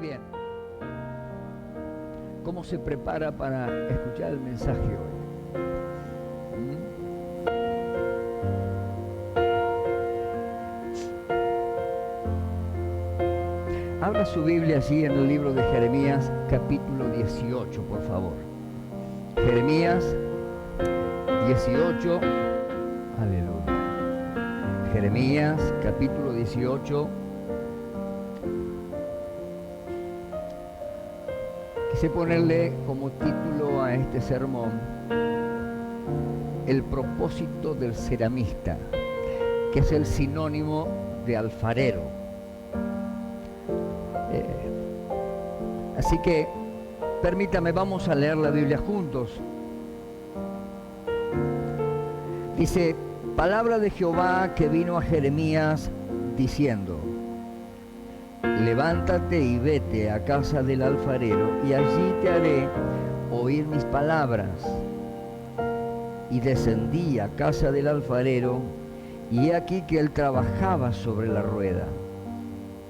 bien. ¿Cómo se prepara para escuchar el mensaje hoy? Abra su Biblia allí en el libro de Jeremías, capítulo 18, por favor. Jeremías 18, aleluya. Jeremías, capítulo 18. Quise ponerle como título a este sermón el propósito del ceramista, que es el sinónimo de alfarero. Así que permítame, vamos a leer la Biblia juntos. Dice: palabra de Jehová que vino a Jeremías diciendo: levántate y vete a casa del alfarero, y allí te haré oír mis palabras. Y descendí a casa del alfarero, y he aquí que él trabajaba sobre la rueda.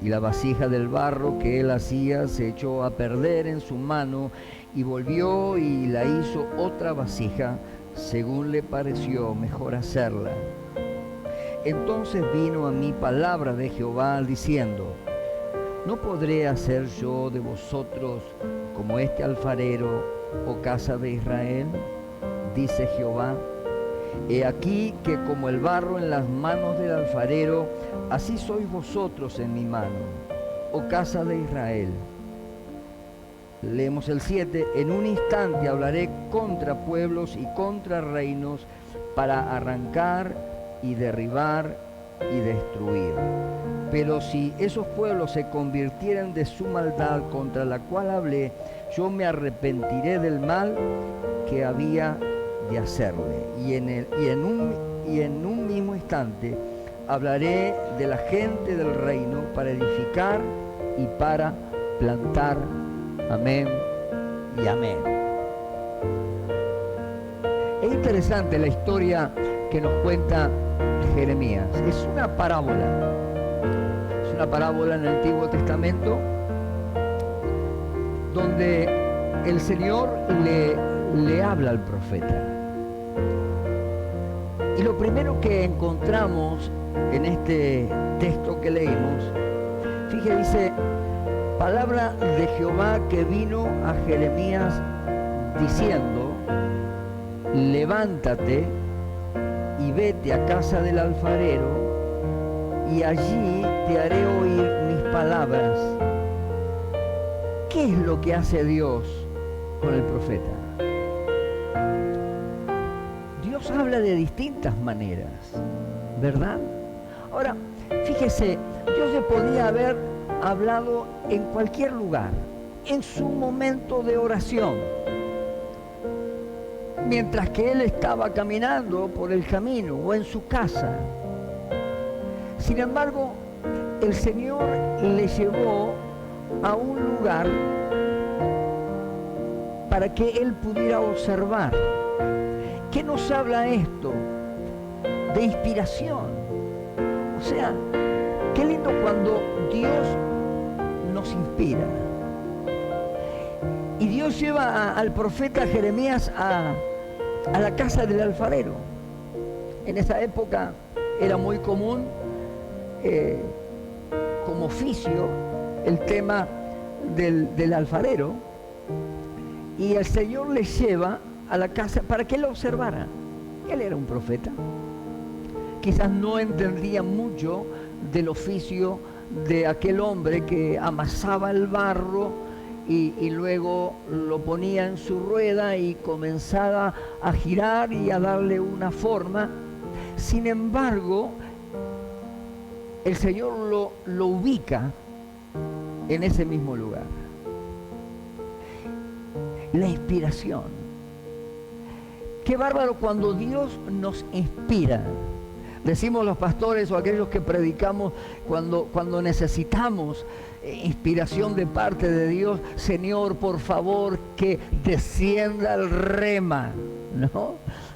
Y la vasija del barro que él hacía se echó a perder en su mano, y volvió y la hizo otra vasija, según le pareció mejor hacerla. Entonces vino a mí palabra de Jehová diciendo: ¿no podré hacer yo de vosotros como este alfarero, oh casa de Israel? Dice Jehová. He aquí que como el barro en las manos del alfarero, así sois vosotros en mi mano, oh casa de Israel. Leemos el 7. En un instante hablaré contra pueblos y contra reinos, para arrancar y derribar y destruir. Pero si esos pueblos se convirtieren de su maldad contra la cual hablé, yo me arrepentiré del mal que había de hacerle. Y en un mismo instante hablaré de la gente del reino para edificar y para plantar. Amén y amén. Es interesante la historia que nos cuenta Jeremías. Es una parábola. Es una parábola en el Antiguo Testamento donde el Señor le habla al profeta. Y lo primero que encontramos en este texto que leímos, fíjate, dice: palabra de Jehová que vino a Jeremías diciendo: levántate y vete a casa del alfarero, y allí te haré oír mis palabras. ¿Qué es lo que hace Dios con el profeta? Dios habla de distintas maneras, ¿verdad? Ahora, fíjese, Dios le podía haber hablado en cualquier lugar, en su momento de oración, mientras que él estaba caminando por el camino o en su casa. Sin embargo, el Señor le llevó a un lugar para que él pudiera observar. ¿Qué nos habla esto? De inspiración. O sea, qué lindo cuando Dios nos inspira. Y Dios lleva al profeta Jeremías a la casa del alfarero. En esa época era muy común como oficio el tema del alfarero, y el Señor le lleva a la casa para que él lo observara. Él era un profeta, quizás no entendía mucho del oficio de aquel hombre que amasaba el barro y luego lo ponía en su rueda y comenzaba a girar y a darle una forma. Sin embargo, el Señor lo ubica en ese mismo lugar. La inspiración. Qué bárbaro cuando Dios nos inspira. Decimos los pastores o aquellos que predicamos cuando necesitamos inspiración de parte de Dios: Señor, por favor, que descienda el rema, ¿no?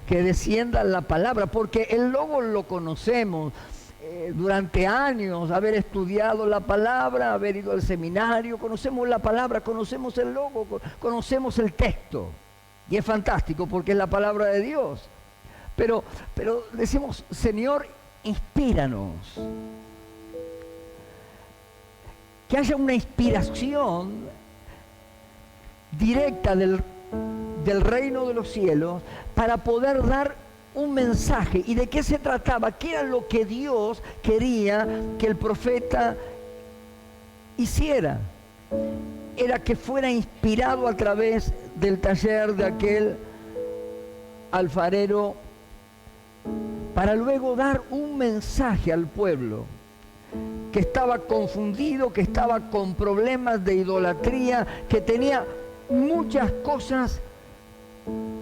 Que descienda la palabra, porque el logo lo conocemos. durante años haber estudiado la palabra, haber ido al seminario, conocemos la palabra, conocemos el logo, conocemos el texto. Y es fantástico porque es la palabra de Dios. Pero decimos, Señor, inspíranos. Que haya una inspiración directa del reino de los cielos para poder dar un mensaje. ¿Y de qué se trataba? ¿Qué era lo que Dios quería que el profeta hiciera? Era que fuera inspirado a través del taller de aquel alfarero para luego dar un mensaje al pueblo que estaba confundido, que estaba con problemas de idolatría, que tenía muchas cosas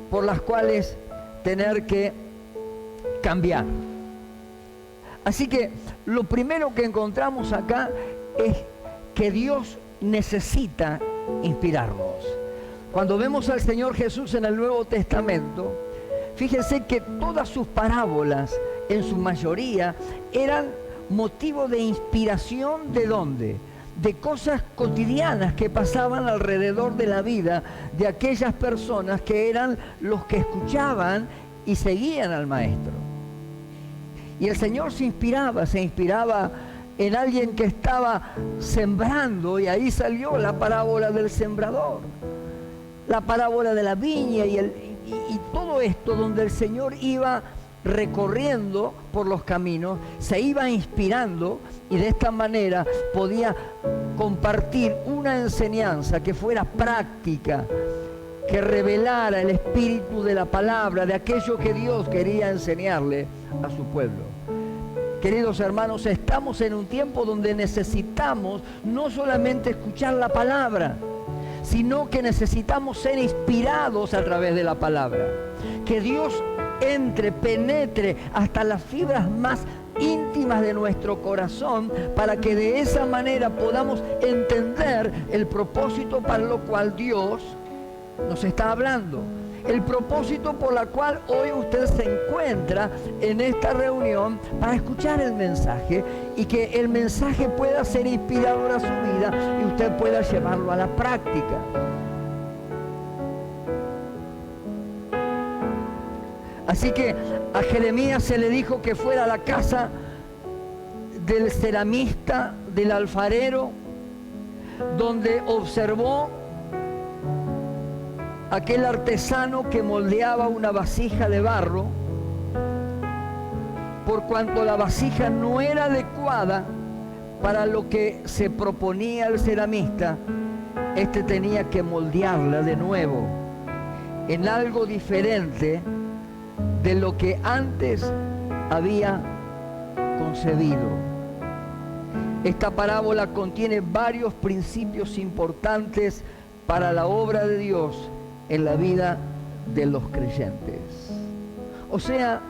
por las cuales tener que cambiar. Así que lo primero que encontramos acá es que Dios necesita inspirarnos. Cuando vemos al Señor Jesús en el Nuevo Testamento, fíjense que todas sus parábolas, en su mayoría, eran motivo de inspiración. ¿De dónde? De cosas cotidianas que pasaban alrededor de la vida de aquellas personas que eran los que escuchaban y seguían al Maestro. Y el Señor se inspiraba en alguien que estaba sembrando, y ahí salió la parábola del sembrador, la parábola de la viña y todo esto donde el Señor iba recorriendo por los caminos, se iba inspirando y de esta manera podía compartir una enseñanza que fuera práctica, que revelara el espíritu de la palabra, de aquello que Dios quería enseñarle a su pueblo. Queridos hermanos, estamos en un tiempo donde necesitamos no solamente escuchar la palabra, sino que necesitamos ser inspirados a través de la palabra. Que Dios entre, penetre hasta las fibras más íntimas de nuestro corazón para que de esa manera podamos entender el propósito para lo cual Dios nos está hablando. El propósito por la cual hoy usted se encuentra en esta reunión para escuchar el mensaje y que el mensaje pueda ser inspirador a su vida y usted pueda llevarlo a la práctica. Así que a Jeremías se le dijo que fuera a la casa del ceramista, del alfarero, donde observó aquel artesano que moldeaba una vasija de barro, por cuanto la vasija no era adecuada para lo que se proponía el ceramista, este tenía que moldearla de nuevo en algo diferente de lo que antes había concebido. Esta parábola contiene varios principios importantes para la obra de Dios en la vida de los creyentes. O sea,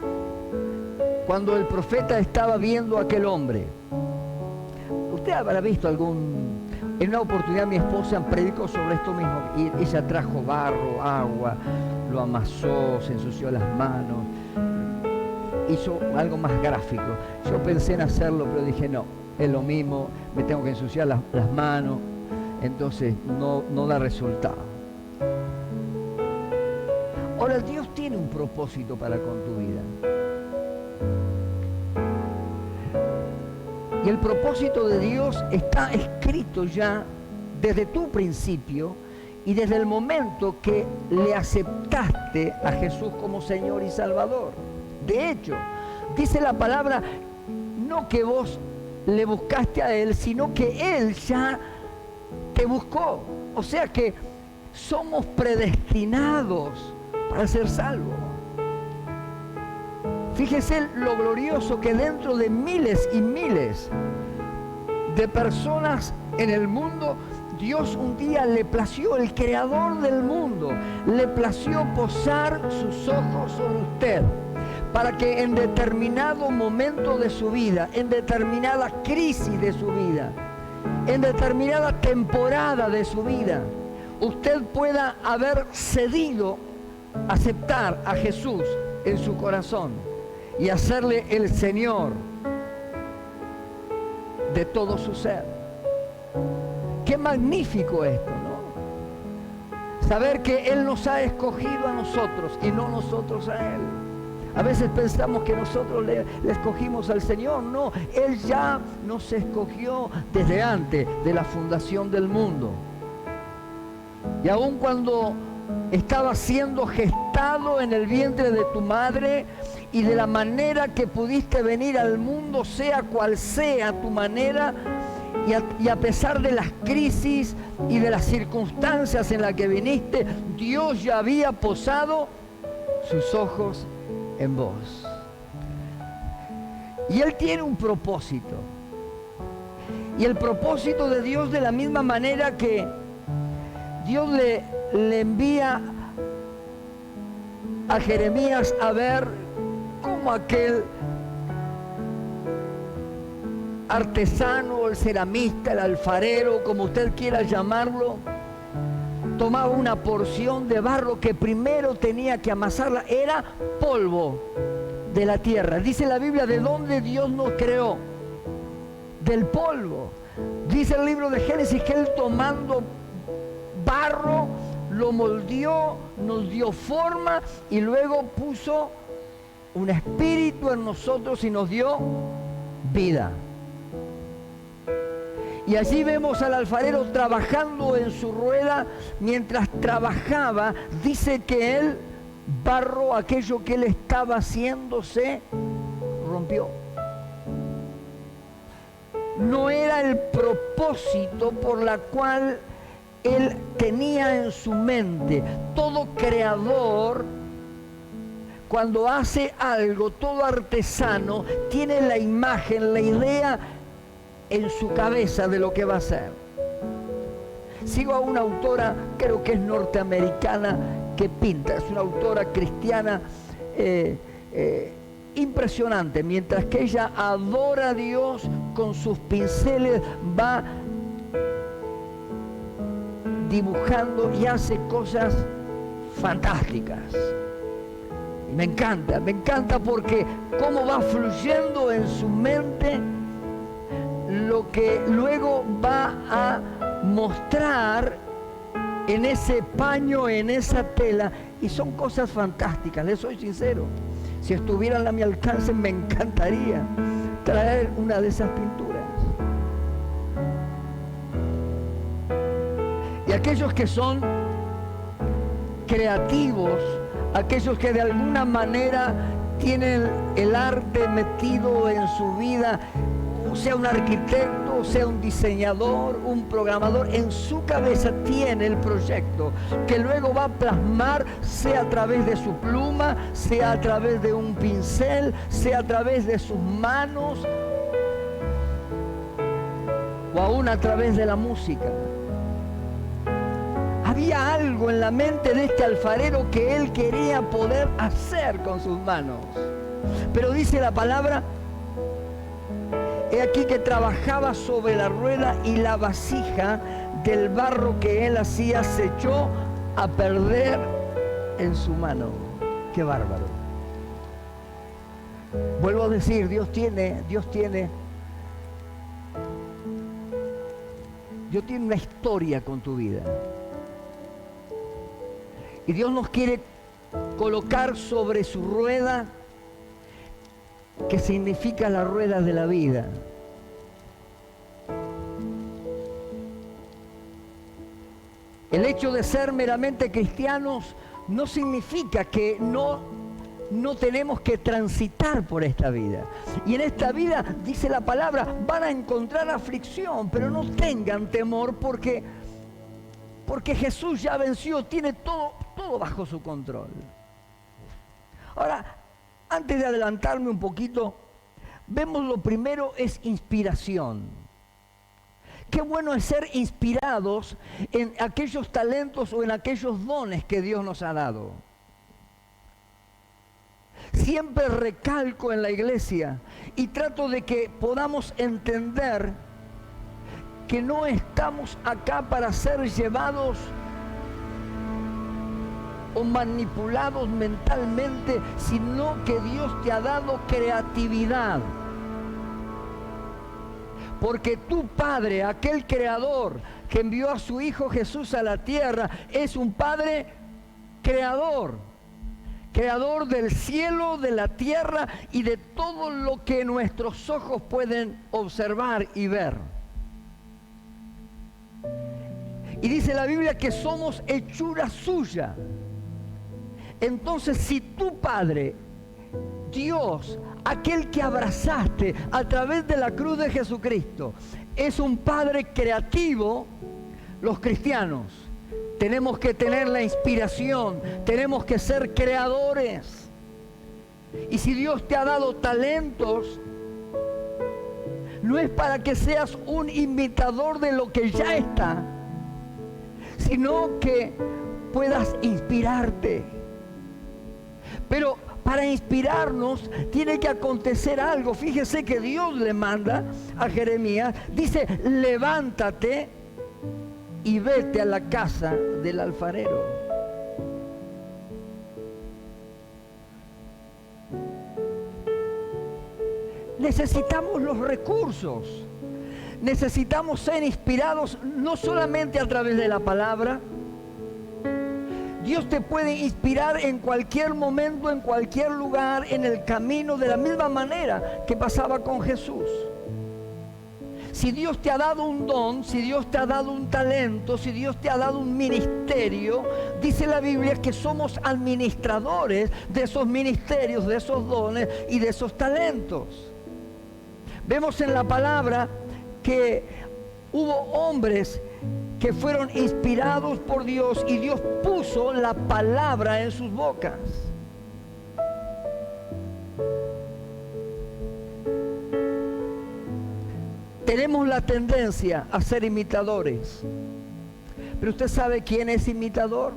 cuando el profeta estaba viendo a aquel hombre, usted habrá visto en una oportunidad mi esposa predicó sobre esto mismo, y ella trajo barro, agua, lo amasó, se ensució las manos, hizo algo más gráfico. Yo pensé en hacerlo, pero dije no, es lo mismo, me tengo que ensuciar las manos, entonces no da resultado. Ahora, Dios tiene un propósito para con tu vida. Y el propósito de Dios está escrito ya desde tu principio y desde el momento que le aceptaste a Jesús como Señor y Salvador. De hecho, dice la palabra, no que vos le buscaste a Él, sino que Él ya te buscó. O sea que somos predestinados para ser salvos. Fíjese lo glorioso que dentro de miles y miles de personas en el mundo, Dios un día le plació, el creador del mundo, le plació posar sus ojos sobre usted para que en determinado momento de su vida, en determinada crisis de su vida, en determinada temporada de su vida, usted pueda haber cedido, aceptar a Jesús en su corazón y hacerle el Señor de todo su ser. Qué magnífico esto, ¿no? Saber que Él nos ha escogido a nosotros y no nosotros a Él. A veces pensamos que nosotros le escogimos al Señor. No, Él ya nos escogió desde antes de la fundación del mundo. Y aun cuando estaba siendo gestado en el vientre de tu madre, y de la manera que pudiste venir al mundo, sea cual sea tu manera, y a pesar de las crisis y de las circunstancias en las que viniste, Dios ya había posado sus ojos en vos. Y Él tiene un propósito. Y el propósito de Dios, de la misma manera que Dios le envía a Jeremías a ver cómo aquel artesano, el ceramista, el alfarero, como usted quiera llamarlo, tomaba una porción de barro que primero tenía que amasarla. Era polvo de la tierra. Dice la Biblia, ¿de dónde Dios nos creó? Del polvo. Dice el libro de Génesis que Él, tomando barro, lo moldeó, nos dio forma y luego puso un espíritu en nosotros y nos dio vida. Y allí vemos al alfarero trabajando en su rueda. Mientras trabajaba, dice que el barro, aquello que él estaba haciendo, se rompió. No era el propósito por la cual él tenía en su mente. Todo creador, cuando hace algo, todo artesano, tiene la imagen, la idea en su cabeza de lo que va a hacer. Sigo a una autora, creo que es norteamericana, que pinta. Es una autora cristiana impresionante. Mientras que ella adora a Dios, con sus pinceles va dibujando y hace cosas fantásticas. Y me encanta porque cómo va fluyendo en su mente lo que luego va a mostrar en ese paño, en esa tela, y son cosas fantásticas. Les soy sincero, si estuvieran a mi alcance me encantaría traer una de esas pinturas. Y aquellos que son creativos, aquellos que de alguna manera tienen el arte metido en su vida, sea un arquitecto, sea un diseñador, un programador, en su cabeza tiene el proyecto que luego va a plasmar, sea a través de su pluma, sea a través de un pincel, sea a través de sus manos, o aún a través de la música. Había algo en la mente de este alfarero que él quería poder hacer con sus manos. Pero dice la palabra, he aquí que trabajaba sobre la rueda y la vasija del barro que él hacía se echó a perder en su mano. ¡Qué bárbaro! Vuelvo a decir, Dios tiene una historia con tu vida. Y Dios nos quiere colocar sobre su rueda, que significa la rueda de la vida. El hecho de ser meramente cristianos no significa que no tenemos que transitar por esta vida. Y en esta vida, dice la palabra, van a encontrar aflicción, pero no tengan temor porque Jesús ya venció, tiene todo bajo su control. Ahora, antes de adelantarme un poquito, vemos lo primero es inspiración. Qué bueno es ser inspirados en aquellos talentos o en aquellos dones que Dios nos ha dado. Siempre recalco en la iglesia y trato de que podamos entender que no estamos acá para ser llevados o manipulados mentalmente, sino que Dios te ha dado creatividad. porque tu Padre, aquel Creador que envió a su Hijo Jesús a la tierra, es un Padre creador. Creador del cielo, de la tierra y de todo lo que nuestros ojos pueden observar y ver. Y dice la Biblia que somos hechura suya. Entonces, si tu Padre, Dios, aquel que abrazaste a través de la cruz de Jesucristo, es un Padre creativo, los cristianos tenemos que tener la inspiración, tenemos que ser creadores. Y si Dios te ha dado talentos, no es para que seas un imitador de lo que ya está, sino que puedas inspirarte. Pero para inspirarnos tiene que acontecer algo. Fíjese que Dios le manda a Jeremías, dice, levántate y vete a la casa del alfarero. Necesitamos los recursos. Necesitamos ser inspirados no solamente a través de la palabra. Dios te puede inspirar en cualquier momento, en cualquier lugar, en el camino, de la misma manera que pasaba con Jesús. Si Dios te ha dado un don, si Dios te ha dado un talento, si Dios te ha dado un ministerio, dice la Biblia que somos administradores de esos ministerios, de esos dones y de esos talentos. Vemos en la palabra que hubo hombres que fueron inspirados por Dios y Dios puso la palabra en sus bocas. Tenemos la tendencia a ser imitadores. Pero usted sabe quién es imitador.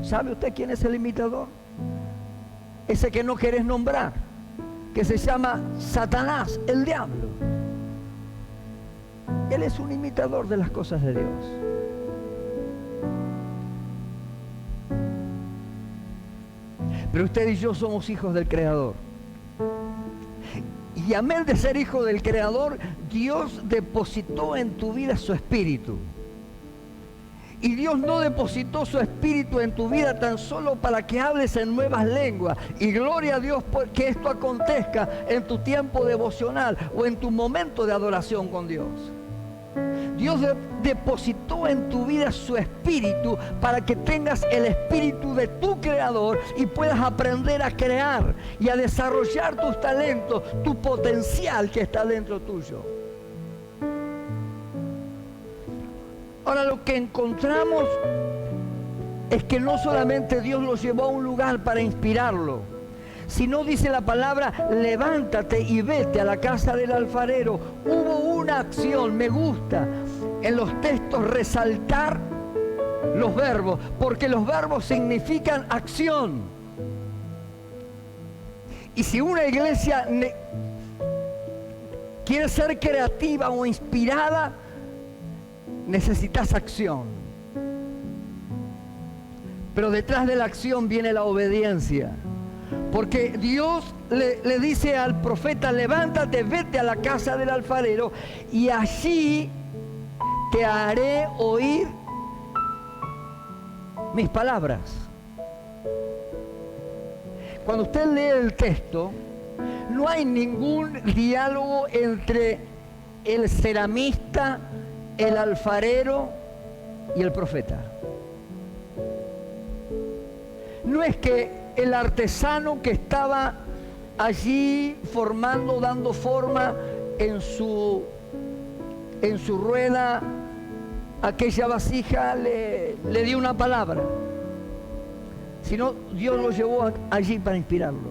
¿Sabe usted quién es el imitador? Ese que no querés nombrar, que se llama Satanás, el diablo. Él es un imitador de las cosas de Dios. Pero usted y yo somos hijos del Creador. Y amén de ser hijo del Creador, Dios depositó en tu vida su espíritu. Y Dios no depositó su espíritu en tu vida tan solo para que hables en nuevas lenguas. Y gloria a Dios porque esto acontezca en tu tiempo devocional o en tu momento de adoración con Dios. Dios depositó en tu vida su espíritu para que tengas el espíritu de tu Creador y puedas aprender a crear y a desarrollar tus talentos, tu potencial que está dentro tuyo. Ahora, lo que encontramos es que no solamente Dios los llevó a un lugar para inspirarlo, sino dice la palabra, levántate y vete a la casa del alfarero. Hubo una acción, me gusta en los textos resaltar los verbos, porque los verbos significan acción. Y si una iglesia quiere ser creativa o inspirada, necesitas acción. Pero detrás de la acción viene la obediencia. Porque Dios le dice al profeta, levántate, vete a la casa del alfarero y allí te haré oír mis palabras. Cuando usted lee el texto, no hay ningún diálogo entre el ceramista, el alfarero y el profeta. No es que el artesano que estaba allí formando, dando forma en su rueda, aquella vasija le dio una palabra, sino Dios lo llevó allí para inspirarlo.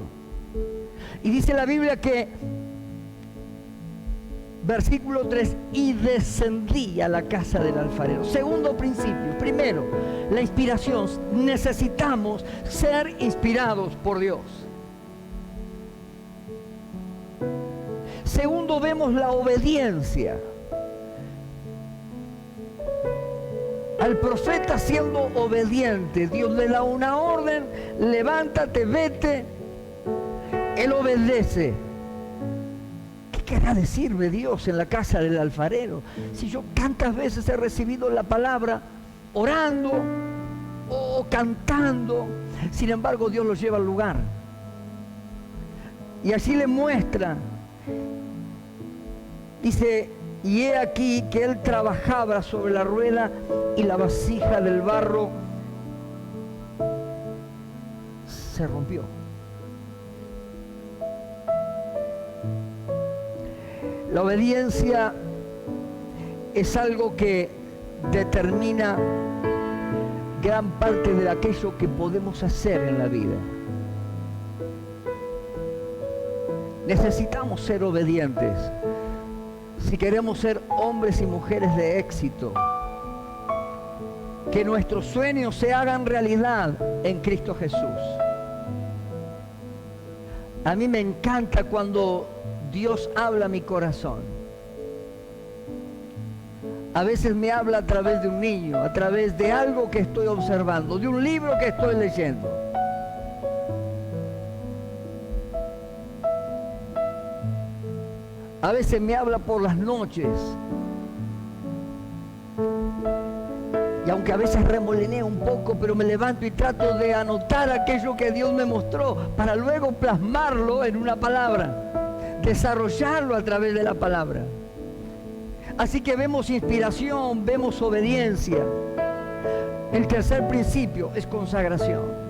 Y dice la Biblia que, versículo 3, y descendí a la casa del alfarero. Segundo principio. Primero, la inspiración. Necesitamos ser inspirados por Dios. Segundo, vemos la obediencia. Al profeta siendo obediente, Dios le da una orden, levántate, vete. Él obedece. querrá decirme Dios en la casa del alfarero? Si yo tantas veces he recibido la palabra orando o cantando, sin embargo Dios lo lleva al lugar. Y así le muestra. Dice, y he aquí que él trabajaba sobre la rueda y la vasija del barro se rompió. La obediencia es algo que determina gran parte de aquello que podemos hacer en la vida. Necesitamos ser obedientes si queremos ser hombres y mujeres de éxito. Que nuestros sueños se hagan realidad en Cristo Jesús. A mí me encanta cuando Dios habla a mi corazón. A veces me habla a través de un niño, a través de algo que estoy observando, de un libro que estoy leyendo. A veces me habla por las noches. Y aunque a veces remolineo un poco, pero me levanto y trato de anotar aquello que Dios me mostró para luego plasmarlo en una palabra, desarrollarlo a través de la palabra. Así que vemos inspiración, vemos obediencia. El tercer principio es consagración.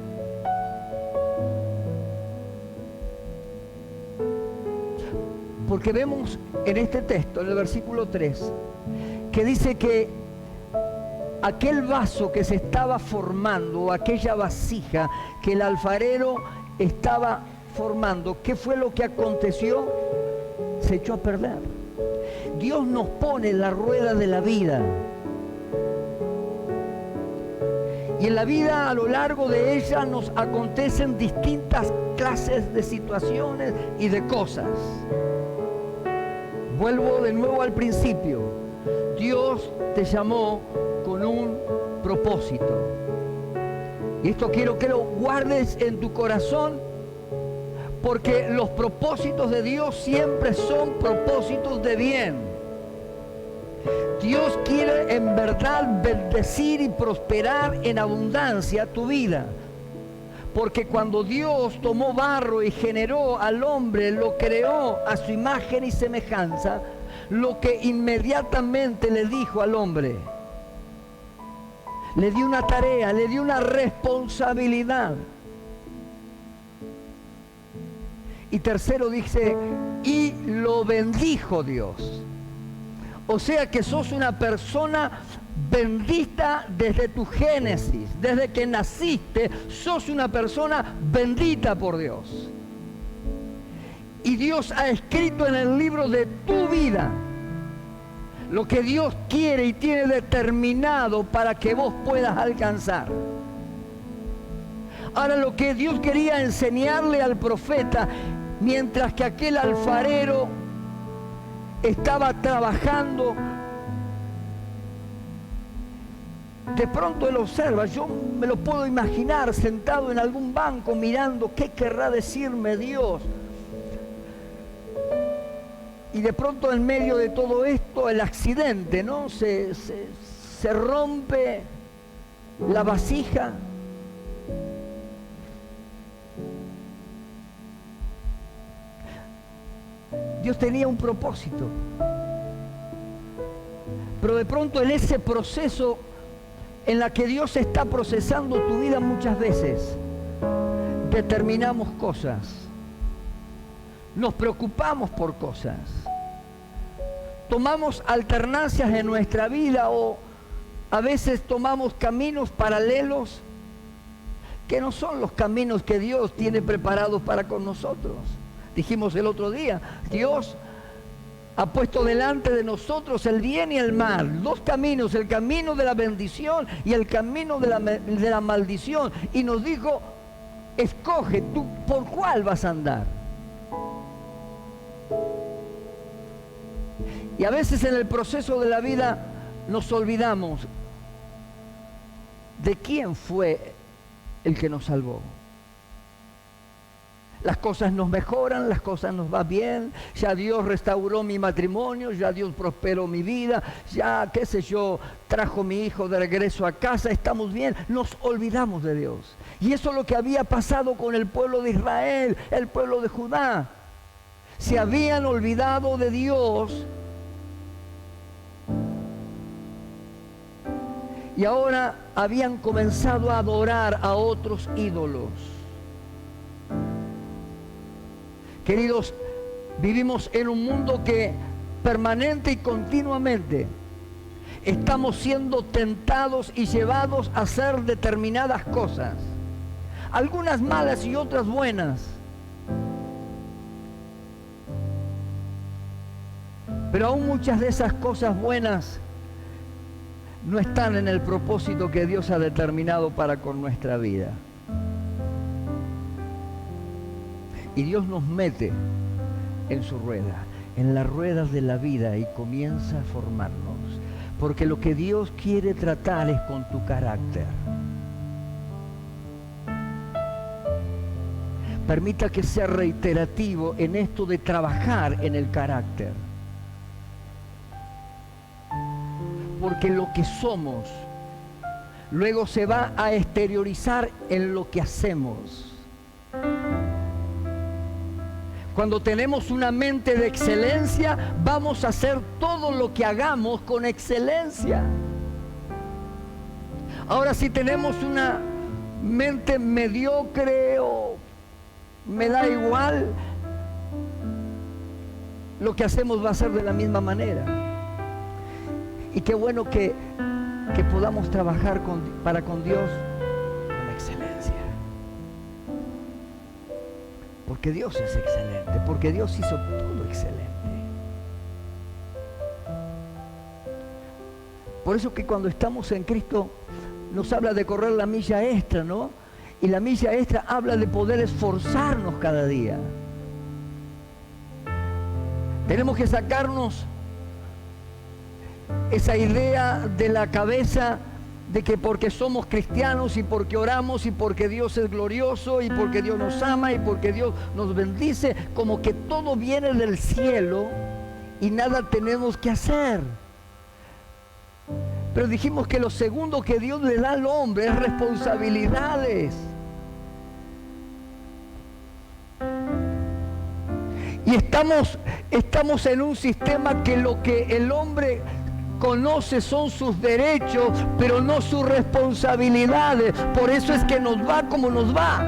Porque vemos en este texto, en el versículo 3, que dice que aquel vaso que se estaba formando, o aquella vasija que el alfarero estaba formando, ¿qué fue lo que aconteció? Se echó a perder. Dios nos pone en la rueda de la vida. Y en la vida, a lo largo de ella, nos acontecen distintas clases de situaciones y de cosas. Vuelvo de nuevo al principio. Dios te llamó con un propósito. Y esto quiero que lo guardes en tu corazón, porque los propósitos de Dios siempre son propósitos de bien. Dios quiere en verdad bendecir y prosperar en abundancia tu vida. Porque cuando Dios tomó barro y generó al hombre, lo creó a su imagen y semejanza, lo que inmediatamente le dijo al hombre, le dio una tarea, le dio una responsabilidad. Y tercero dice, y lo bendijo Dios. O sea que sos una persona bendita desde tu génesis, desde que naciste, sos una persona bendita por Dios. Y Dios ha escrito en el libro de tu vida lo que Dios quiere y tiene determinado para que vos puedas alcanzar. Ahora, lo que Dios quería enseñarle al profeta, mientras que aquel alfarero estaba trabajando, de pronto él observa, yo me lo puedo imaginar sentado en algún banco mirando qué querrá decirme Dios. Y de pronto en medio de todo esto el accidente, ¿no? Se rompe la vasija. Dios tenía un propósito. Pero de pronto en ese proceso en la que Dios está procesando tu vida muchas veces, determinamos cosas. Nos preocupamos por cosas. Tomamos alternancias en nuestra vida o a veces tomamos caminos paralelos que no son los caminos que Dios tiene preparados para con nosotros. Dijimos el otro día, Dios ha puesto delante de nosotros el bien y el mal, dos caminos, el camino de la bendición y el camino de la maldición. Y nos dijo, escoge tú por cuál vas a andar. Y a veces en el proceso de la vida nos olvidamos de quién fue el que nos salvó. Las cosas nos mejoran, las cosas nos van bien, ya Dios restauró mi matrimonio, ya Dios prosperó mi vida, ya, qué sé yo, trajo mi hijo de regreso a casa, estamos bien. Nos olvidamos de Dios. Y eso es lo que había pasado con el pueblo de Israel, el pueblo de Judá. Se habían olvidado de Dios y ahora habían comenzado a adorar a otros ídolos. Queridos, vivimos en un mundo que permanente y continuamente estamos siendo tentados y llevados a hacer determinadas cosas, algunas malas y otras buenas. Pero aún muchas de esas cosas buenas no están en el propósito que Dios ha determinado para con nuestra vida. Y Dios nos mete en su rueda, en las ruedas de la vida, y comienza a formarnos. Porque lo que Dios quiere tratar es con tu carácter. Permita que sea reiterativo en esto de trabajar en el carácter. Porque lo que somos luego se va a exteriorizar en lo que hacemos. Cuando tenemos una mente de excelencia, vamos a hacer todo lo que hagamos con excelencia. Ahora, si tenemos una mente mediocre o me da igual, lo que hacemos va a ser de la misma manera. Y qué bueno que podamos trabajar para con Dios con excelencia. Porque Dios es excelente, porque Dios hizo todo excelente. Por eso que cuando estamos en Cristo nos habla de correr la milla extra, ¿no? Y la milla extra habla de poder esforzarnos cada día. Tenemos que sacarnos esa idea de la cabeza de que porque somos cristianos y porque oramos y porque Dios es glorioso y porque Dios nos ama y porque Dios nos bendice, como que todo viene del cielo y nada tenemos que hacer. Pero dijimos que lo segundo que Dios le da al hombre es responsabilidades. Y estamos en un sistema que lo que el hombre conoce son sus derechos, pero no sus responsabilidades. Por eso es que nos va como nos va.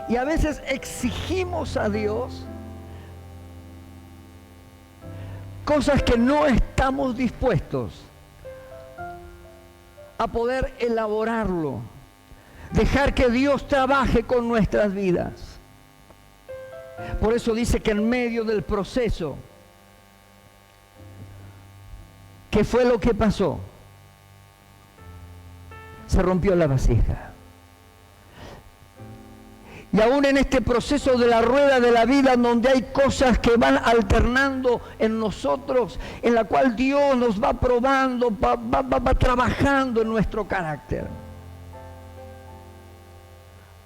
Y a veces exigimos a Dios cosas que no estamos dispuestos a poder elaborarlo. Dejar que Dios trabaje con nuestras vidas. Por eso dice que en medio del proceso, ¿qué fue lo que pasó? Se rompió la vasija. Y aún en este proceso de la rueda de la vida, donde hay cosas que van alternando en nosotros, en la cual Dios nos va probando, va trabajando en nuestro carácter.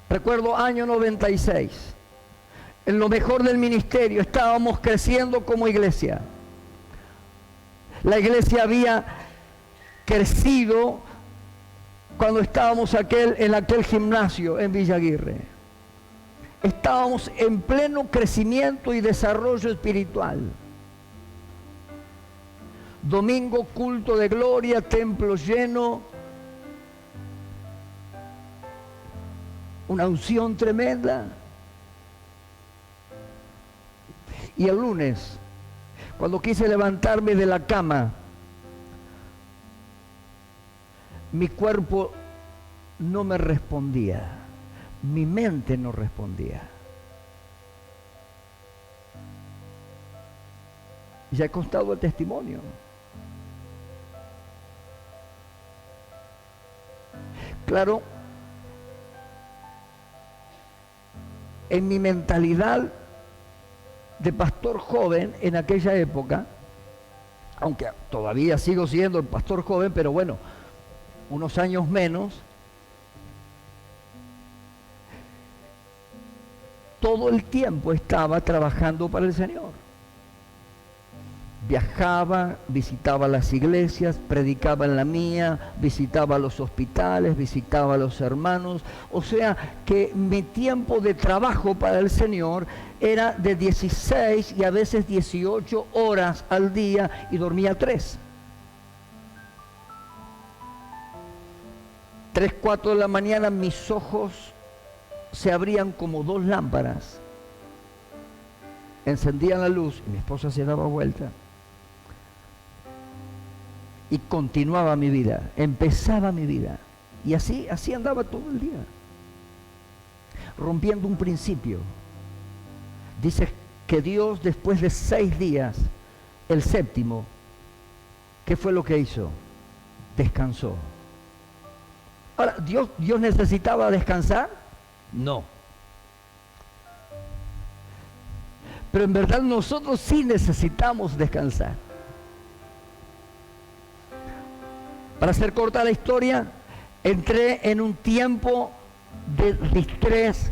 Recuerdo año 96, en lo mejor del ministerio, estábamos creciendo como iglesia. La iglesia había crecido cuando estábamos en aquel gimnasio en Villa Aguirre. Estábamos en pleno crecimiento y desarrollo espiritual. Domingo, culto de gloria, templo lleno, una unción tremenda. Y el lunes, cuando quise levantarme de la cama, mi cuerpo no me respondía, mi mente no respondía. Ya he contado el testimonio. Claro, en mi mentalidad de pastor joven en aquella época, aunque todavía sigo siendo el pastor joven, pero bueno, unos años menos, todo el tiempo estaba trabajando para el Señor. Viajaba, visitaba las iglesias, predicaba en la mía, visitaba los hospitales, visitaba a los hermanos. O sea que mi tiempo de trabajo para el Señor era de 16 y a veces 18 horas al día y dormía 3. 3, 4 de la mañana mis ojos se abrían como 2 lámparas. Encendían la luz y mi esposa se daba vuelta. Y continuaba mi vida, empezaba mi vida. Y así andaba todo el día. Rompiendo un principio. Dice que Dios, después de 6 días, el séptimo, ¿qué fue lo que hizo? Descansó. Ahora, ¿Dios necesitaba descansar? No. Pero en verdad nosotros sí necesitamos descansar. Para hacer corta la historia, entré en un tiempo de estrés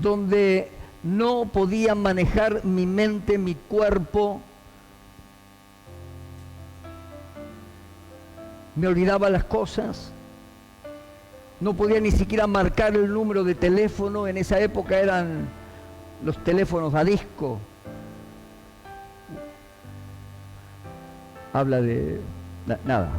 donde no podía manejar mi mente, mi cuerpo. Me olvidaba las cosas. No podía ni siquiera marcar el número de teléfono. En esa época eran los teléfonos a disco. Habla de nada.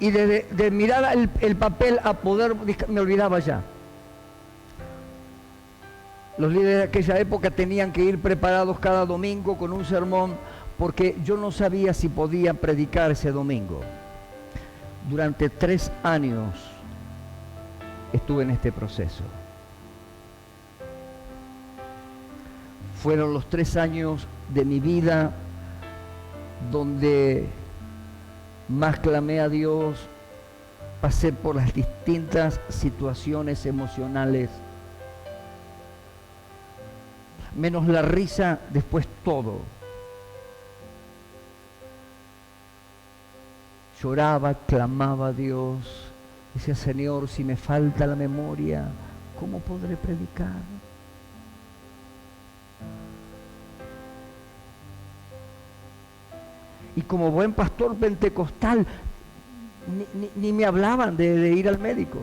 Y de mirar el papel a poder, me olvidaba ya. Los líderes de aquella época tenían que ir preparados cada domingo con un sermón, porque yo no sabía si podía predicar ese domingo. Durante 3 años estuve en este proceso. Fueron los 3 años de mi vida donde más clamé a Dios, pasé por las distintas situaciones emocionales, menos la risa, después todo. Lloraba, clamaba a Dios, decía: Señor, si me falta la memoria, ¿cómo podré predicar? Y como buen pastor pentecostal, ni me hablaban de ir al médico.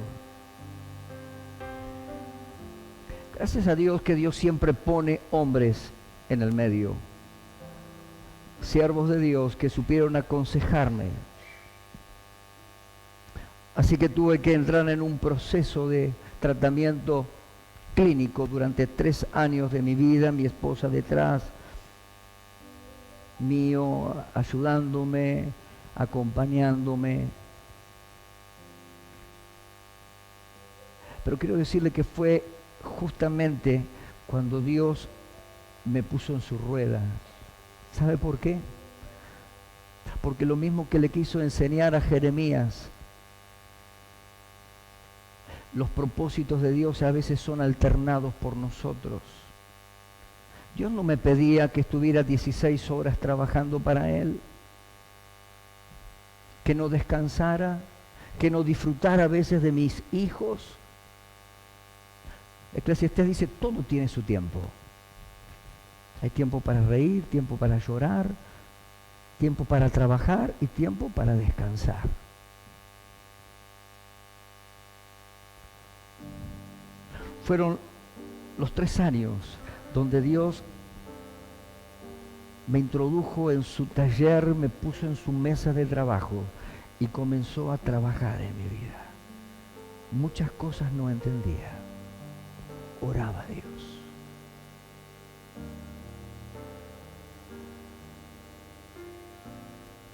Gracias a Dios que Dios siempre pone hombres en el medio, siervos de Dios que supieron aconsejarme. Así que tuve que entrar en un proceso de tratamiento clínico durante 3 años de mi vida, mi esposa detrás mío, ayudándome, acompañándome. Pero quiero decirle que fue justamente cuando Dios me puso en su rueda. ¿Sabe por qué? Porque lo mismo que le quiso enseñar a Jeremías, los propósitos de Dios a veces son alternados por nosotros. Dios no me pedía que estuviera 16 horas trabajando para Él, que no descansara, que no disfrutara a veces de mis hijos. Eclesiastés dice: todo tiene su tiempo. Hay tiempo para reír, tiempo para llorar, tiempo para trabajar y tiempo para descansar. Fueron los 3 años donde Dios me introdujo en su taller, me puso en su mesa de trabajo y comenzó a trabajar en mi vida. Muchas cosas no entendía. Oraba a Dios.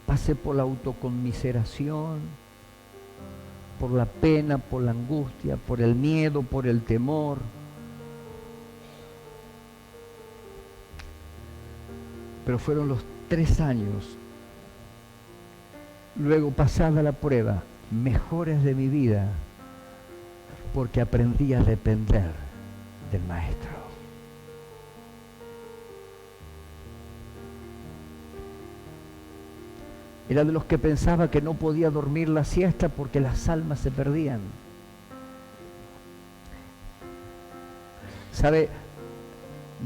Pasé por la autoconmiseración, por la pena, por la angustia, por el miedo, por el temor. Pero fueron los 3 años, luego pasada la prueba, mejores de mi vida, porque aprendí a depender del Maestro. Era de los que pensaba que no podía dormir la siesta porque las almas se perdían. ¿Sabe?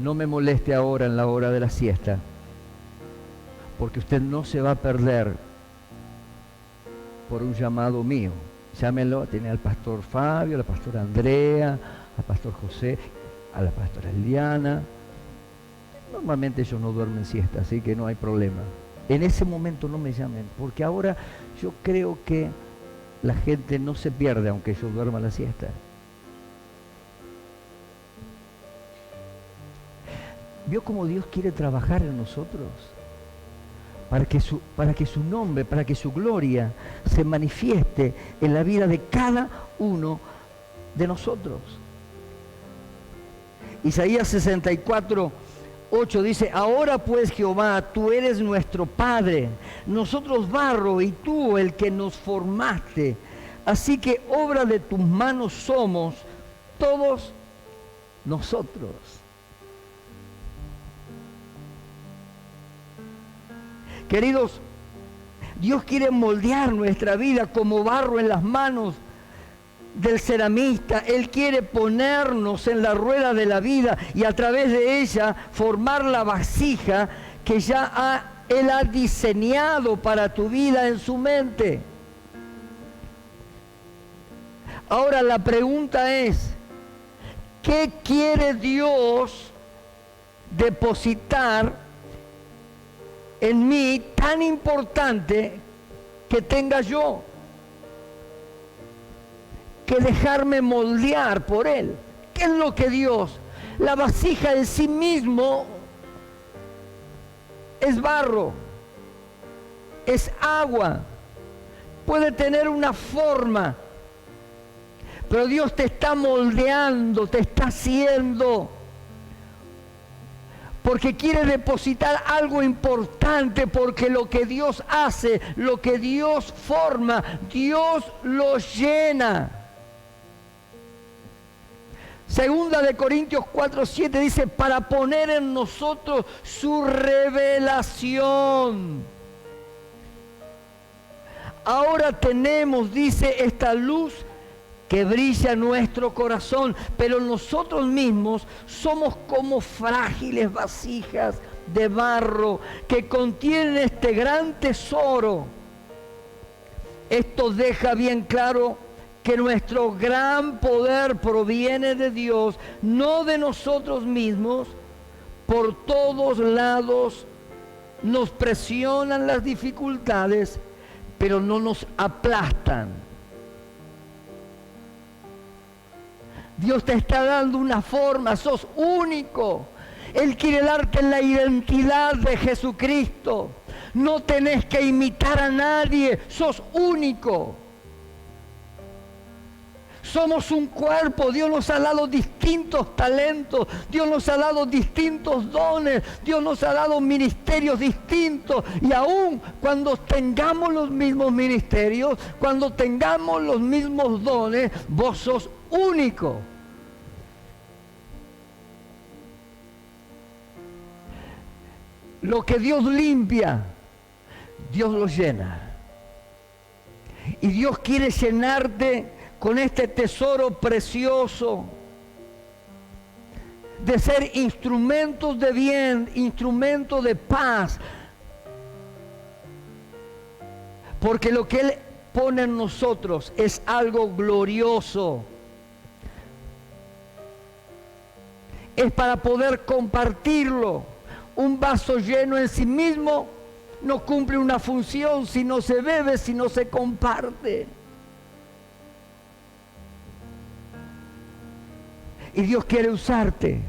No me moleste ahora en la hora de la siesta, porque usted no se va a perder por un llamado mío. Llámelo, tiene al pastor Fabio, a la pastora Andrea, al pastor José, a la pastora Eliana. Normalmente ellos no duermen siesta, así que no hay problema. En ese momento no me llamen, porque ahora yo creo que la gente no se pierde aunque yo duerma la siesta. ¿Vio cómo Dios quiere trabajar en nosotros? Para que su nombre, para que su gloria se manifieste en la vida de cada uno de nosotros. Isaías 64:8 dice: ahora pues, Jehová, tú eres nuestro Padre, nosotros barro y tú el que nos formaste. Así que obra de tus manos somos todos nosotros. Queridos, Dios quiere moldear nuestra vida como barro en las manos del ceramista. Él quiere ponernos en la rueda de la vida y a través de ella formar la vasija que Él ha diseñado para tu vida en su mente. Ahora la pregunta es, ¿qué quiere Dios depositar en mí tan importante que tenga yo que dejarme moldear por Él? ¿Qué es lo que Dios? La vasija en sí mismo es barro, es agua, puede tener una forma, pero Dios te está moldeando, te está haciendo, porque quiere depositar algo importante, porque lo que Dios hace, lo que Dios forma, Dios lo llena. Segunda de Corintios 4:7 dice, para poner en nosotros su revelación. Ahora tenemos, dice, esta luz que brilla en nuestro corazón, pero nosotros mismos somos como frágiles vasijas de barro que contienen este gran tesoro. Esto deja bien claro que nuestro gran poder proviene de Dios, no de nosotros mismos. Por todos lados nos presionan las dificultades, pero no nos aplastan. Dios te está dando una forma, sos único. Él quiere darte la identidad de Jesucristo. No tenés que imitar a nadie, sos único. Somos un cuerpo, Dios nos ha dado distintos talentos, Dios nos ha dado distintos dones, Dios nos ha dado ministerios distintos. Y aún cuando tengamos los mismos ministerios, cuando tengamos los mismos dones, vos sos único. Lo que Dios limpia, Dios lo llena. Y Dios quiere llenarte con este tesoro precioso de ser instrumentos de bien, instrumentos de paz. Porque lo que Él pone en nosotros es algo glorioso. Es para poder compartirlo. Un vaso lleno en sí mismo no cumple una función si no se bebe, si no se comparte. Y Dios quiere usarte.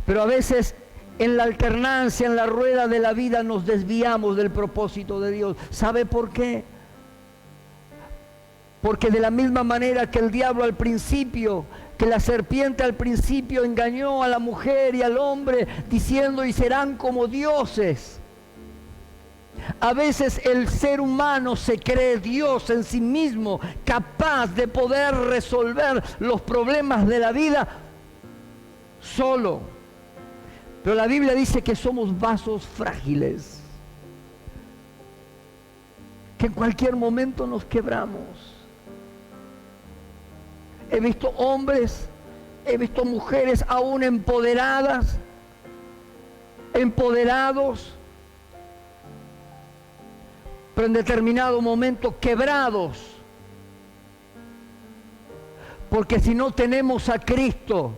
Pero a veces en la alternancia, en la rueda de la vida, nos desviamos del propósito de Dios. ¿Sabe por qué? Porque de la misma manera que el diablo al principio, que la serpiente al principio engañó a la mujer y al hombre diciendo, y serán como dioses. A veces el ser humano se cree Dios en sí mismo, capaz de poder resolver los problemas de la vida solo. Pero la Biblia dice que somos vasos frágiles. que en cualquier momento nos quebramos. He visto hombres, he visto mujeres aún empoderadas, empoderados, pero en determinado momento quebrados. Porque si no tenemos a Cristo,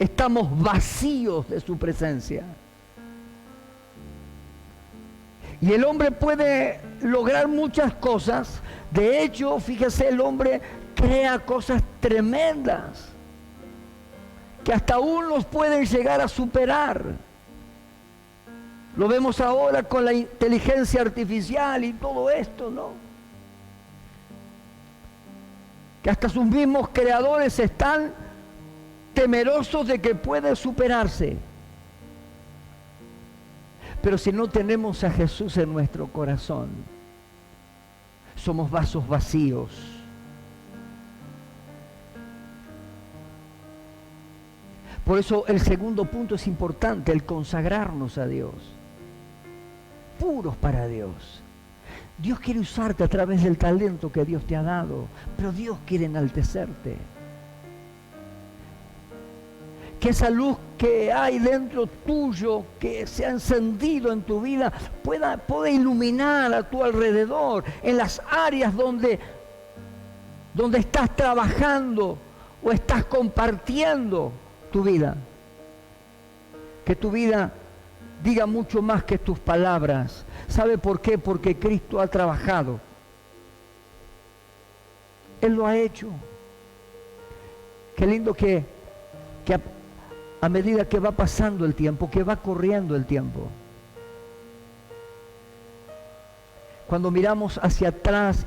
estamos vacíos de su presencia. Y el hombre puede lograr muchas cosas. De hecho, fíjese, el hombre crea cosas tremendas que hasta aún los pueden llegar a superar. Lo vemos ahora con la inteligencia artificial y todo esto, ¿no? Que hasta sus mismos creadores están temerosos de que puede superarse. Pero si no tenemos a Jesús en nuestro corazón, somos vasos vacíos. Por eso el segundo punto es importante, el consagrarnos a Dios. Puros para Dios. Dios quiere usarte a través del talento que Dios te ha dado, pero Dios quiere enaltecerte. Que esa luz que hay dentro tuyo, que se ha encendido en tu vida, pueda iluminar a tu alrededor, en las áreas donde estás trabajando o estás compartiendo tu vida. Que tu vida diga mucho más que tus palabras. ¿Sabe por qué? Porque Cristo ha trabajado. Él lo ha hecho. Qué lindo que a medida que va pasando el tiempo, que va corriendo el tiempo, cuando miramos hacia atrás,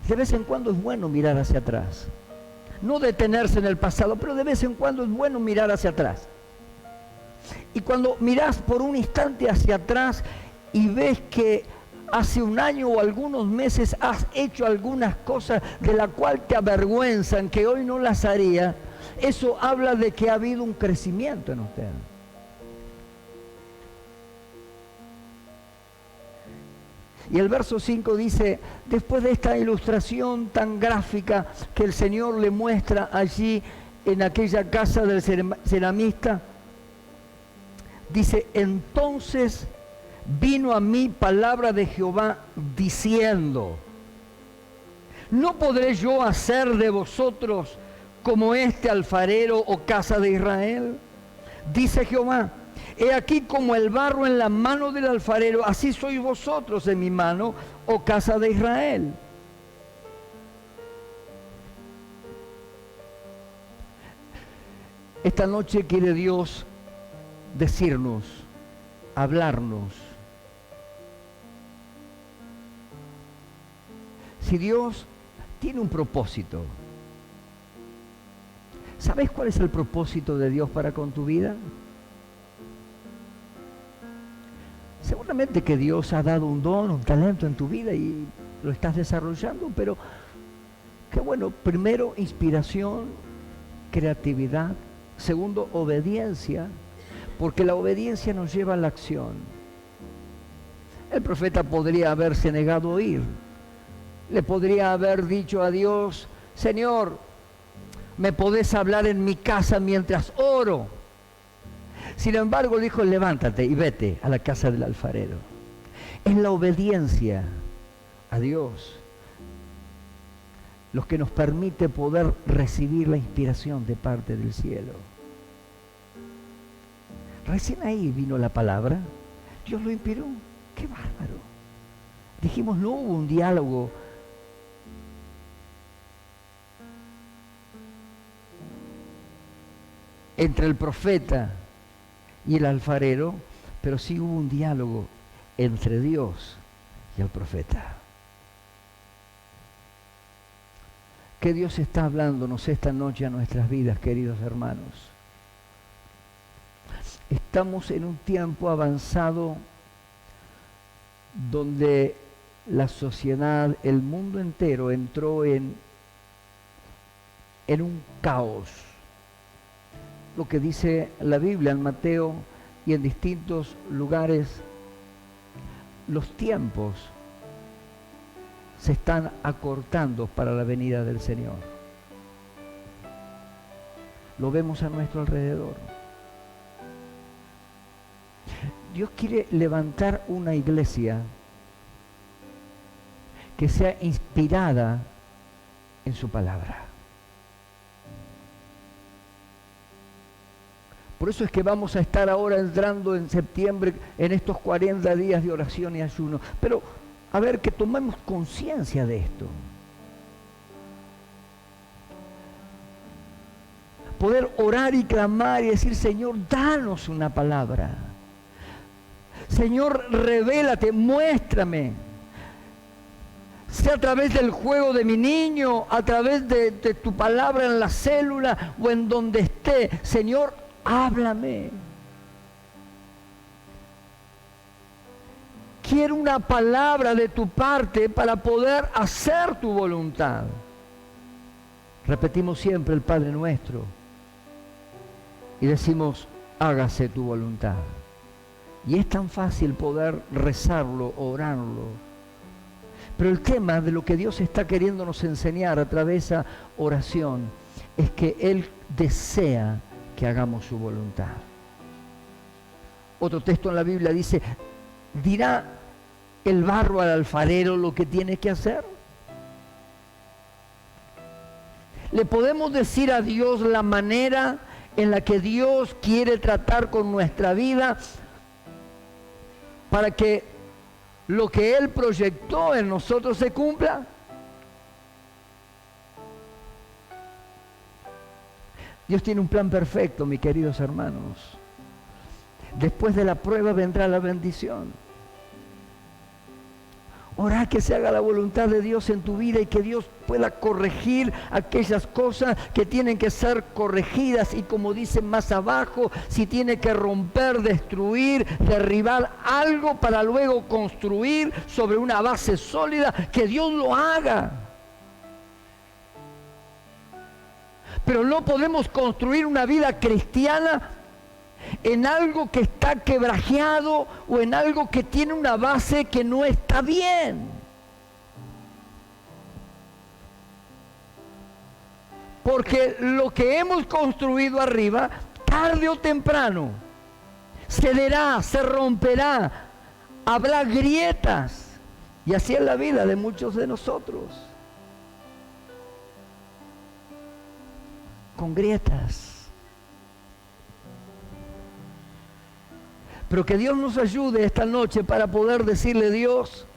de vez en cuando es bueno mirar hacia atrás. No detenerse en el pasado, pero de vez en cuando es bueno mirar hacia atrás. Y cuando mirás por un instante hacia atrás y ves que hace un año o algunos meses has hecho algunas cosas de las cuales te avergüenzan, que hoy no las haría, eso habla de que ha habido un crecimiento en usted. Y el verso 5 dice, después de esta ilustración tan gráfica que el Señor le muestra allí en aquella casa del ceramista, dice, entonces vino a mí palabra de Jehová diciendo, ¿no podré yo hacer de vosotros como este alfarero o casa de Israel? Dice Jehová, he aquí como el barro en la mano del alfarero, así sois vosotros en mi mano, oh casa de Israel. Esta noche quiere Dios decirnos, hablarnos. Si Dios tiene un propósito, ¿sabes cuál es el propósito de Dios para con tu vida? Seguramente que Dios ha dado un don, un talento en tu vida y lo estás desarrollando, pero qué bueno, primero inspiración, creatividad, segundo obediencia, porque la obediencia nos lleva a la acción. El profeta podría haberse negado a oír, le podría haber dicho a Dios, Señor, ¿me podés hablar en mi casa mientras oro? Sin embargo, dijo, levántate y vete a la casa del alfarero. Es la obediencia a Dios lo que nos permite poder recibir la inspiración de parte del cielo. Recién ahí vino la palabra, Dios lo inspiró. ¡Qué bárbaro! Dijimos, no hubo un diálogo entre el profeta y el alfarero, pero sí hubo un diálogo entre Dios y el profeta. ¿Qué Dios está hablándonos esta noche a nuestras vidas, queridos hermanos? Estamos en un tiempo avanzado donde la sociedad, el mundo entero entró en un caos. Lo que dice la Biblia en Mateo y en distintos lugares los tiempos se están acortando para la venida del Señor. Lo vemos a nuestro alrededor. Dios quiere levantar una iglesia que sea inspirada en su palabra. Por eso es que vamos a estar ahora entrando en septiembre en estos 40 días de oración y ayuno. Pero, a ver, que tomemos conciencia de esto. Poder orar y clamar y decir, Señor, danos una palabra. Señor, revélate, muéstrame. Sea a través del juego de mi niño, a través de tu palabra en la célula o en donde esté. Señor, háblame. Quiero una palabra de tu parte para poder hacer tu voluntad. Repetimos siempre el Padre Nuestro y decimos, hágase tu voluntad. Y es tan fácil poder rezarlo, orarlo. Pero el tema de lo que Dios está queriéndonos enseñar a través de esa oración es que Él desea que hagamos su voluntad. Otro texto en la Biblia dice, ¿dirá el barro al alfarero lo que tiene que hacer? ¿Le podemos decir a Dios la manera en la que Dios quiere tratar con nuestra vida para que lo que Él proyectó en nosotros se cumpla? Dios tiene un plan perfecto, mis queridos hermanos. Después de la prueba vendrá la bendición. Orá que se haga la voluntad de Dios en tu vida y que Dios pueda corregir aquellas cosas que tienen que ser corregidas, y como dice más abajo, si tiene que romper, destruir, derribar algo para luego construir sobre una base sólida, que Dios lo haga. Pero no podemos construir una vida cristiana en algo que está quebrajeado o en algo que tiene una base que no está bien. Porque lo que hemos construido arriba, tarde o temprano, cederá, se romperá, habrá grietas. Y así es la vida de muchos de nosotros. Con grietas. Pero que Dios nos ayude esta noche para poder decirle, Dios,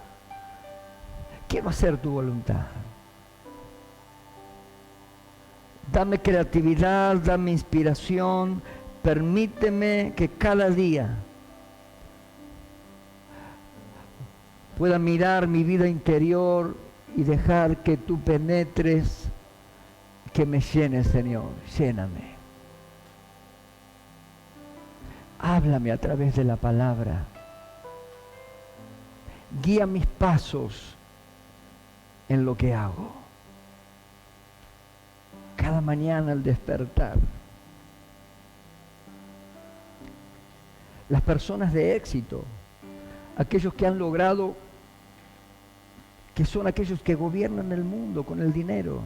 quiero hacer tu voluntad. Dame creatividad, dame inspiración, permíteme que cada día pueda mirar mi vida interior y dejar que tú penetres, que me llenes, Señor, lléname. Háblame a través de la palabra. Guía mis pasos en lo que hago. Cada mañana al despertar. Las personas de éxito, aquellos que han logrado, que son aquellos que gobiernan el mundo con el dinero.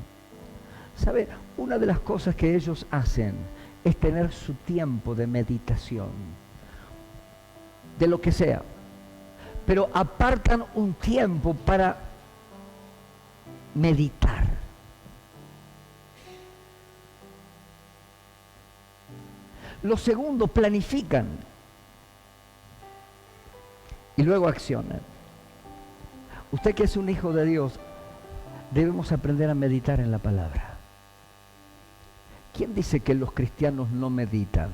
¿Sabe? Una de las cosas que ellos hacen es tener su tiempo de meditación, de lo que sea, pero apartan un tiempo para meditar. Lo segundo, planifican y luego accionan. Usted que es un hijo de Dios, debemos aprender a meditar en la palabra. ¿Quién dice que los cristianos no meditan?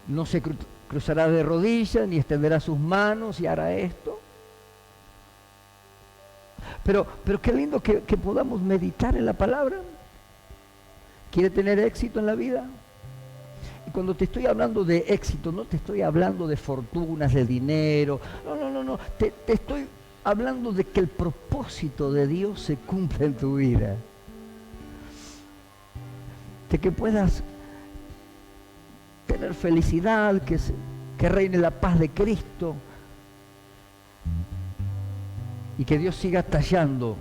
No se cruzará de rodillas, ni extenderá sus manos y hará esto. Pero qué lindo que podamos meditar en la palabra. ¿Quiere tener éxito en la vida? Y cuando te estoy hablando de éxito, no te estoy hablando de fortunas, de dinero. No. Te estoy hablando de que el propósito de Dios se cumpla en tu vida. De que puedas tener felicidad, que reine la paz de Cristo, y que Dios siga tallando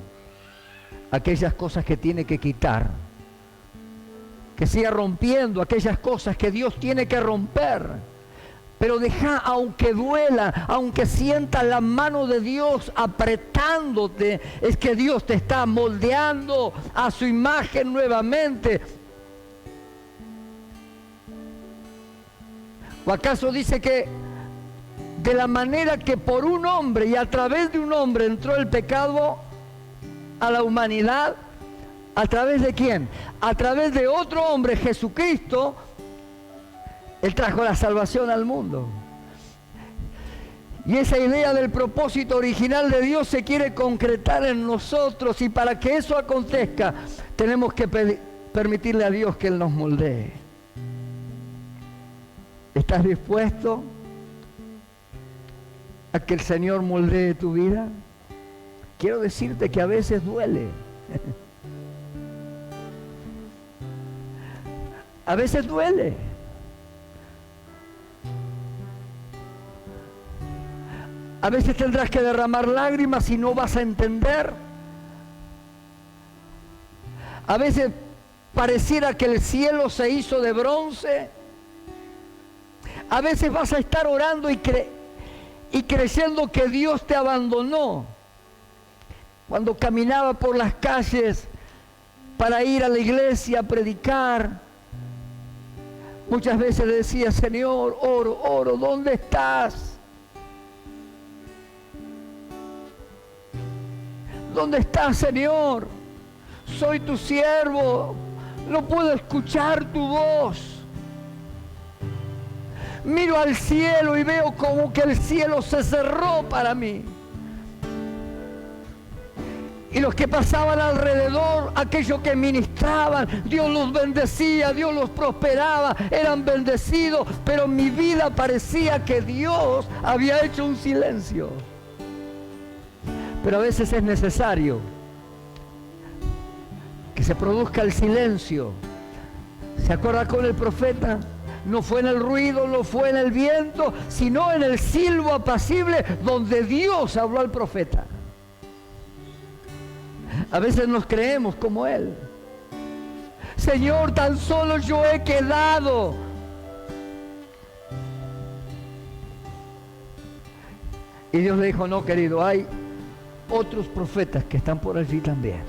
aquellas cosas que tiene que quitar, que siga rompiendo aquellas cosas que Dios tiene que romper. Pero deja, aunque duela, aunque sientas la mano de Dios apretándote, es que Dios te está moldeando a su imagen nuevamente. ¿O acaso dice que de la manera que por un hombre y a través de un hombre entró el pecado a la humanidad? ¿A través de quién? A través de otro hombre, Jesucristo. Él trajo la salvación al mundo. Y esa idea del propósito original de Dios se quiere concretar en nosotros, y para que eso acontezca tenemos que permitirle a Dios que Él nos moldee. ¿Estás dispuesto a que el Señor moldee tu vida? Quiero decirte que a veces duele. A veces duele. A veces tendrás que derramar lágrimas y no vas a entender. A veces pareciera que el cielo se hizo de bronce. A veces vas a estar orando y creyendo que Dios te abandonó. Cuando caminaba por las calles para ir a la iglesia a predicar, muchas veces decía: Señor, oro, ¿dónde estás? ¿Dónde estás, Señor? Soy tu siervo, no puedo escuchar tu voz. Miro al cielo y veo como que el cielo se cerró para mí. Y los que pasaban alrededor, aquellos que ministraban, Dios los bendecía, Dios los prosperaba, eran bendecidos, pero en mi vida parecía que Dios había hecho un silencio. Pero a veces es necesario que se produzca el silencio. ¿Se acuerda con el profeta? No fue en el ruido, no fue en el viento, sino en el silbo apacible donde Dios habló al profeta. A veces nos creemos como Él. Señor, tan solo yo he quedado. Y Dios le dijo: no, querido, hay otros profetas que están por allí también.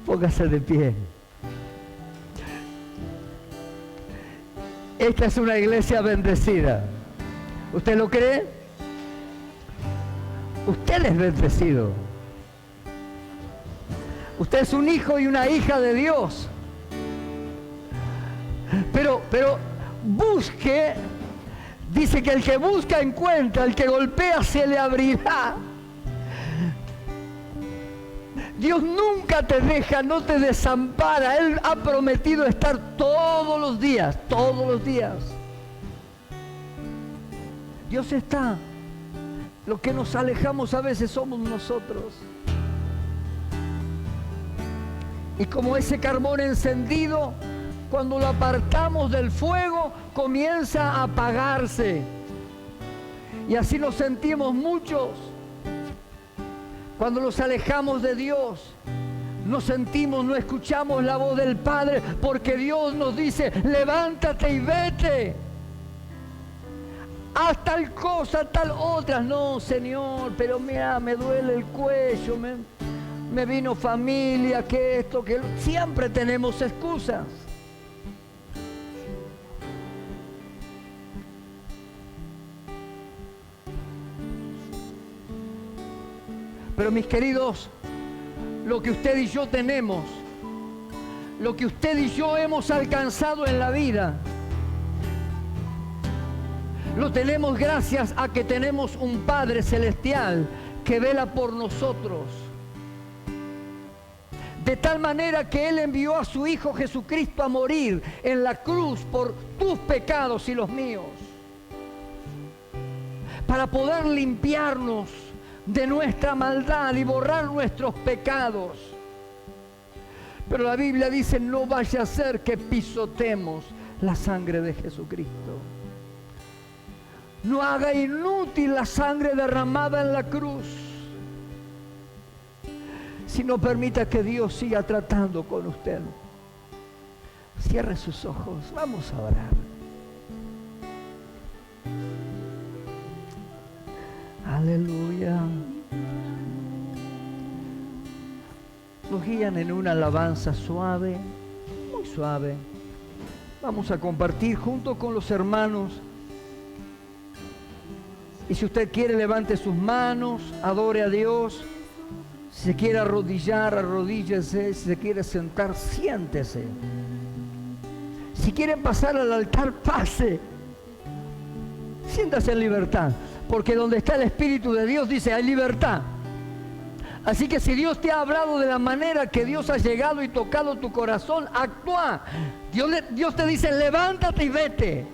Póngase de pie. Esta es una iglesia bendecida. ¿Usted lo cree? Usted es bendecido. Usted es un hijo y una hija de Dios. Pero busque. Dice que el que busca encuentra, el que golpea se le abrirá. Dios nunca te deja, no te desampara. Él ha prometido estar todos los días, todos los días. Dios está. Lo que nos alejamos a veces somos nosotros. Y como ese carbón encendido, cuando lo apartamos del fuego, comienza a apagarse. Y así nos sentimos muchos. Cuando nos alejamos de Dios, no sentimos, no escuchamos la voz del Padre, porque Dios nos dice: levántate y vete. Haz tal cosa, tal otra. No, Señor, pero mira, me duele el cuello, me vino familia, que esto, que siempre tenemos excusas. Pero mis queridos, lo que usted y yo tenemos, lo que usted y yo hemos alcanzado en la vida, lo tenemos gracias a que tenemos un Padre Celestial que vela por nosotros. De tal manera que Él envió a su Hijo Jesucristo a morir en la cruz por tus pecados y los míos, para poder limpiarnos de nuestra maldad y borrar nuestros pecados. Pero la Biblia dice: no vaya a ser que pisotemos la sangre de Jesucristo. No haga inútil la sangre derramada en la cruz, sino permita que Dios siga tratando con usted. Cierre sus ojos, vamos a orar. Aleluya. Nos guían en una alabanza suave, muy suave. Vamos a compartir junto con los hermanos. Y si usted quiere, levante sus manos, adore a Dios. Si se quiere arrodillar, arrodíllese. Si se quiere sentar, siéntese. Si quieren pasar al altar, pase. Siéntase en libertad, porque donde está el Espíritu de Dios, dice, hay libertad. Así que si Dios te ha hablado de la manera que Dios ha llegado y tocado tu corazón, actúa. Dios te dice, levántate y vete,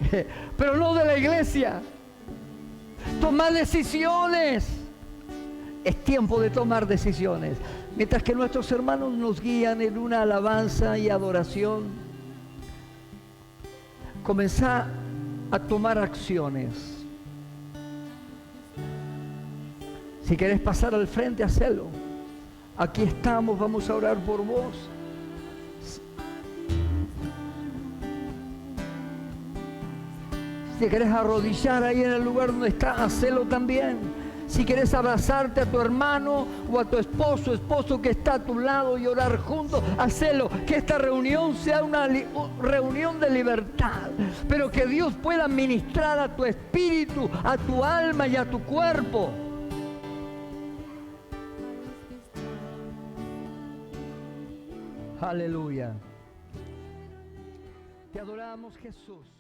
pero no de la iglesia. Toma decisiones. Es tiempo de tomar decisiones. Mientras que nuestros hermanos nos guían en una alabanza y adoración, comenzá a tomar acciones. Si querés pasar al frente, hacelo. Aquí estamos, vamos a orar por vos. Si querés arrodillar ahí en el lugar donde estás, hacelo también. Si querés abrazarte a tu hermano o a tu esposo que está a tu lado y orar juntos, hacelo. Que esta reunión sea una reunión de libertad, pero que Dios pueda ministrar a tu espíritu, a tu alma y a tu cuerpo. Aleluya. Te adoramos, Jesús.